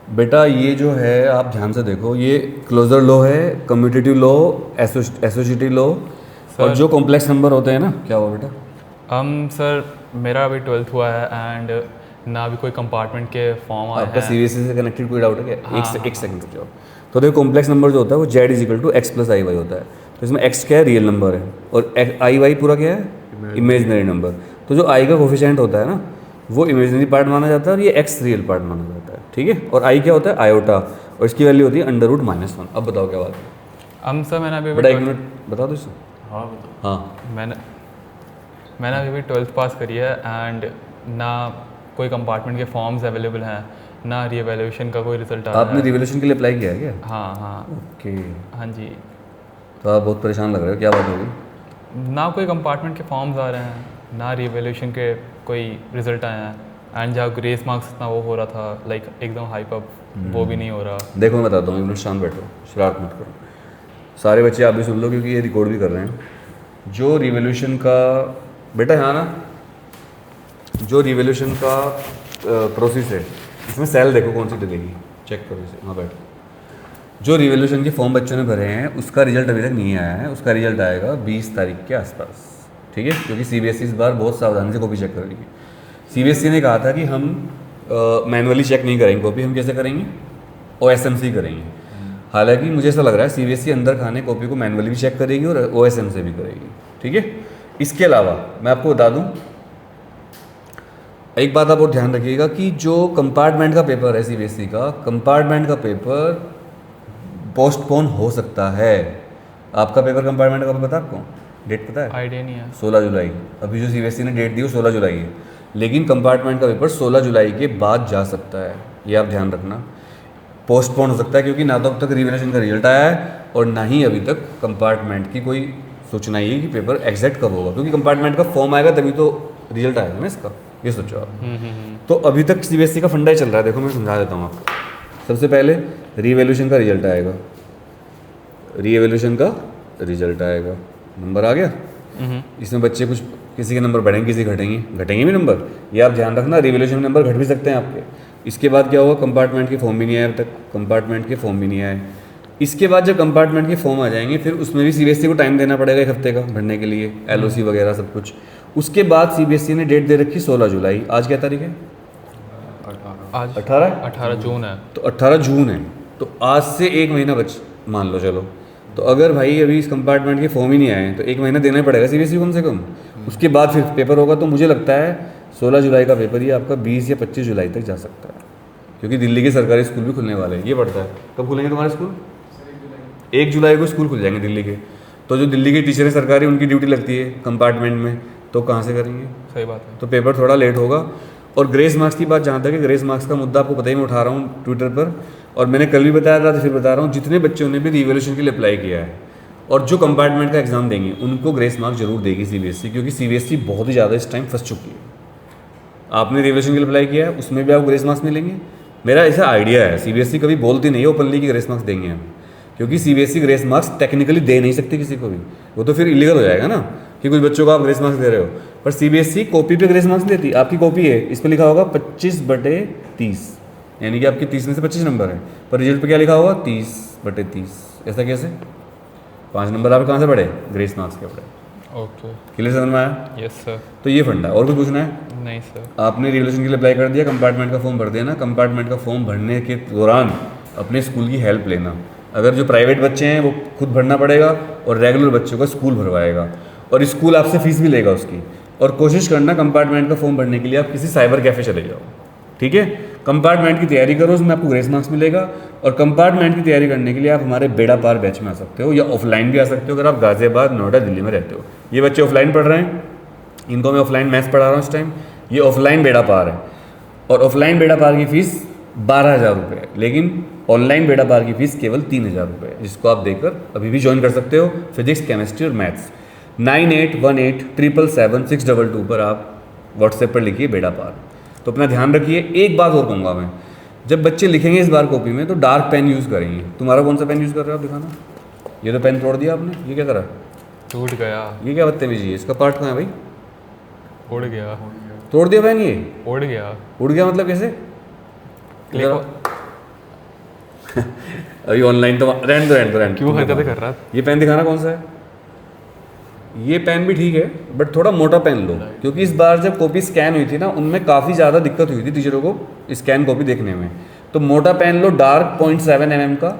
बेटा ये जो है आप ध्यान से देखो, ये क्लोजर लॉ है, कम्यूटेटिव लॉ, एसोसिएटिव लॉ, और सर जो कॉम्प्लेक्स नंबर होते हैं ना, क्या हुआ बेटा? सर मेरा अभी 12th हुआ है एंड ना अभी कोई कंपार्टमेंट के फॉर्म आए आपका हैं। सीबीएसई से कनेक्टेड कोई डाउट है क्या? हाँ हाँ एक हाँ। सेकंड रुक जाओ। तो देखो कॉम्प्लेक्स नंबर जो होता है वो Z is equal to X plus I Y होता है। तो इसमें एक्स क्या है? रियल नंबर है, और आई वाई पूरा क्या है? Imaginary number. तो जो आई का कोफिशिएंट होता है ना, वो इमेजनरी पार्ट माना जाता है और ये एक्स रियल पार्ट माना जाता है, ठीक है। और आई क्या होता है? आयोटा, और इसकी वैल्यू होती है अंडर रूट -1। अब बताओ क्या बात है? सर मैंने अभी बेटा एक मिनट बता दो इससे। हाँ बताओ। हाँ, मैंने मैंने अभी 12th पास करी है एंड ना कोई कंपार्टमेंट के फॉर्म्स अवेलेबल हैं, ना रीएवैल्यूएशन का कोई रिजल्ट आ रहा आपने है। रिवोल्यूशन के लिए अप्लाई किया है क्या? हाँ हाँ। ओके, हाँ जी। तो आप बहुत परेशान लग रहे हो, क्या बात होगी? ना कोई कंपार्टमेंट के फॉर्म्स आ रहे हैं, ना रीएवैल्यूएशन के कोई रिजल्ट आए हैं, एंड जहाँ ग्रेस मार्क्स इतना वो हो रहा था लाइक एकदम हाइप अप, वो भी नहीं हो रहा। देखो मैं बताता हूँ, एक मिनट शांत बैठो, शरारत मत करो। सारे बच्चे आप भी सुन लो क्योंकि ये रिकॉर्ड भी कर रहे हैं। जो रिवोल्यूशन का बेटा यहाँ ना, जो रिवोल्यूशन का प्रोसेस है, इसमें सेल देखो कौन सी डलेगी, चेक करो इसे, हाँ बैठो। जो रिवोल्यूशन के फॉर्म बच्चों ने भरे हैं उसका रिजल्ट अभी तक नहीं आया है, उसका रिजल्ट आएगा 20 तारीख के आसपास, ठीक है। क्योंकि सीबीएसई इस बार बहुत सावधानी से कॉपी चेक कर रही है। सीबीएसई ने कहा था कि हम मैनुअली चेक नहीं करेंगे कॉपी, हम कैसे करेंगे? ओएसएम करेंगे। हालांकि मुझे ऐसा लग रहा है सीबीएसई अंदर खाने कॉपी को मैनुअली भी चेक करेगी और ओएसएम से भी करेगी, ठीक है। इसके अलावा मैं आपको बता दूं एक बात, आप और ध्यान रखिएगा कि जो कंपार्टमेंट का पेपर है सीबीएसई का, कंपार्टमेंट का पेपर पोस्टपोन हो सकता है। आपका पेपर कंपार्टमेंट का पता है आपको? डेट पता है? आइडिया नहीं है। 16 जुलाई। अभी जो सीबीएसई ने डेट दी वो 16 जुलाई है, लेकिन कंपार्टमेंट का पेपर 16 जुलाई के बाद जा सकता है, ये आप ध्यान रखना। पोस्टपोन हो सकता है क्योंकि ना तो अब तक रिवोल्यूशन का रिजल्ट आया है और ना ही अभी तक कंपार्टमेंट की कोई सूचना आई है कि पेपर एग्जैक्ट कब होगा, क्योंकि कंपार्टमेंट का फॉर्म आएगा तभी तो रिजल्ट आएगा ना इसका, ये सोचो आप। तो अभी तक सीबीएसई का फंडा ही चल रहा है। देखो मैं समझा देता हूँ आपको। सबसे पहले रिवोल्यूशन का रिजल्ट आएगा, रीएवोल्यूशन का रिजल्ट आएगा, नंबर आ गया। इसमें बच्चे कुछ, किसी के नंबर बढ़ेंगे किसी घटेंगे भी नंबर, ये आप ध्यान रखना। रिवोल्यूशन में नंबर घट भी सकते हैं आपके। इसके बाद क्या होगा? कंपार्टमेंट के फॉर्म भी नहीं आए अब तक, कंपार्टमेंट के फॉर्म भी नहीं आए। इसके बाद जब कंपार्टमेंट के फॉर्म आ जाएंगे फिर उसमें भी सीबीएसई को टाइम देना पड़ेगा 1 हफ्ते का भरने के लिए, एलओसी वगैरह सब कुछ। उसके बाद सीबीएसई ने डेट दे रखी 16 जुलाई। आज क्या तारीख है? आज 18 जून है। तो 18 जून है, तो आज से 1 महीना बच मान लो चलो। तो अगर भाई अभी इस कंपार्टमेंट के फॉर्म ही नहीं आए तो 1 महीना देना ही पड़ेगा सीबीएसई को कम से कम। उसके बाद फिर पेपर होगा, तो मुझे लगता है 16 जुलाई का पेपर ही आपका 20 या 25 जुलाई तक जा सकता है, क्योंकि दिल्ली के सरकारी स्कूल भी खुलने वाले हैं। ये पड़ता है कब खुलेंगे तुम्हारे स्कूल? 1 जुलाई को स्कूल खुल जाएंगे दिल्ली के। तो जो दिल्ली के टीचर हैं सरकारी, उनकी ड्यूटी लगती है कंपार्टमेंट में, तो कहाँ से करेंगे? सही बात है। तो पेपर थोड़ा लेट होगा। और ग्रेस मार्क्स की बात, जहाँ तक है ग्रेस मार्क्स का मुद्दा आपको पता ही, मैं उठा रहा हूँ ट्विटर पर, और मैंने कल भी बताया था तो फिर बता रहा हूँ, जितने बच्चों ने भी रिवोल्यूशन के लिए अप्लाई किया है और जो कंपार्टमेंट का एग्जाम देंगे उनको ग्रेस मार्क्स जरूर देगी सीबीएसई, क्योंकि सीबीएसई बहुत ही ज़्यादा इस टाइम फंस चुकी है। आपने रिवोल्यूशन के लिए अप्लाई किया है, उसमें भी आपको ग्रेस मार्क्स मिलेंगे। मेरा ऐसा आइडिया है, सीबीएसई कभी बोलती नहीं है ओपनली कि ग्रेस मार्क्स देंगे हम, क्योंकि CBSE grace marks technically they नहीं सकती किसी को भी, वो तो फिर इलीगल हो जाएगा ना कि कुछ बच्चों को आप ग्रेस मार्क्स दे रहे हो। पर सीबीएसई कॉपी पे ग्रेस मार्क्स देती है। आपकी कॉपी है, इस पर लिखा होगा 25/30, यानी कि आपकी 30 में से 25 नंबर है, पर रिजल्ट पे क्या लिखा होगा? 30/30। ऐसा कैसे? 5 नंबर आप कहाँ से पढ़े? ग्रेस मार्क्स के पढ़े। ओके। क्लियर समझ में आया? Yes sir. तो ये फंडा। और कुछ पूछना है? नहीं सर। आपने रिवोल्यूशन के लिए अप्लाई कर दिया, कंपार्टमेंट का फॉर्म भर देना। कंपार्टमेंट का फॉर्म भरने के दौरान अपने स्कूल की हेल्प लेना। अगर जो प्राइवेट बच्चे हैं वो खुद भरना पड़ेगा और रेगुलर बच्चों का स्कूल भरवाएगा, और स्कूल आपसे फीस भी लेगा उसकी। और कोशिश करना कंपार्टमेंट का फॉर्म भरने के लिए आप किसी साइबर कैफ़े चले जाओ, ठीक है। कंपार्टमेंट की तैयारी करो, उसमें आपको ग्रेस मार्क्स मिलेगा। और कंपार्टमेंट की तैयारी करने के लिए आप हमारे बेड़ा पार बैच में आ सकते हो, या ऑफलाइन भी आ सकते हो अगर आप गाजियाबाद, नोएडा, दिल्ली में रहते हो। ये बच्चे ऑफलाइन पढ़ रहे हैं, इनको मैं ऑफलाइन मैथ्स पढ़ा रहा हूँ इस टाइम। ये ऑफलाइन बेड़ा पार है, और ऑफलाइन बेड़ा पार की फ़ीस 12,000 रुपये है, लेकिन ऑनलाइन बेड़ा पार की फ़ीस केवल 3,000 रुपये है, जिसको आप देकर अभी भी ज्वाइन कर सकते हो। फिजिक्स, केमिस्ट्री और मैथ्स। 9818777622 पर आप व्हाट्सएप पर लिखिए बेड़ा पार। तो अपना ध्यान रखिए। एक बात और कहूँगा मैं, जब बच्चे लिखेंगे इस बार कॉपी में तो डार्क पेन यूज़ करेंगे। तुम्हारा कौन सा पेन यूज़ कर रहे हो आप दिखाना? ये तो पेन तोड़ दिया आपने, ये क्या करा? टूट गया। ये क्या बदतमीजी है? इसका पार्ट कहाँ है भाई? उड़ गया। तोड़ दिया पेन? ये उड़ गया। उड़ गया मतलब कैसे? क्लिक हो अभी ऑनलाइन तो रहने दो क्यों हरकतें कर रहा है? ये पेन दिखाना कौन सा है? ये पेन भी ठीक है बट थोड़ा मोटा पेन लो, क्योंकि इस बार जब कॉपी स्कैन हुई थी ना उनमें काफ़ी ज़्यादा दिक्कत हुई थी टीचरों को स्कैन कॉपी देखने में। तो मोटा पेन लो, डार्क 0.7 mm का,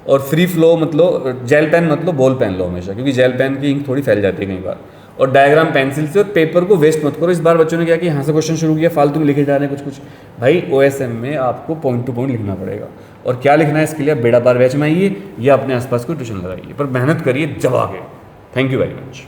और फ्री फ्लो मतलब जेल पेन मतलब बॉल पेन लो हमेशा, क्योंकि जेल पेन की इंक थोड़ी फैल जाती है कई बार। और डायग्राम पेंसिल से, और पेपर को वेस्ट मत करो। इस बार बच्चों ने क्या कि यहाँ से क्वेश्चन शुरू किया, फालतू में लिखे जा रहे हैं कुछ कुछ। भाई OSM में आपको पॉइंट टू पॉइंट लिखना पड़ेगा, और क्या लिखना है इसके लिए आप बेड़ा पार बैच में आइए या अपने आसपास कोई ट्यूशन लगाइए, पर मेहनत करिए जब आगे। Thank you very much.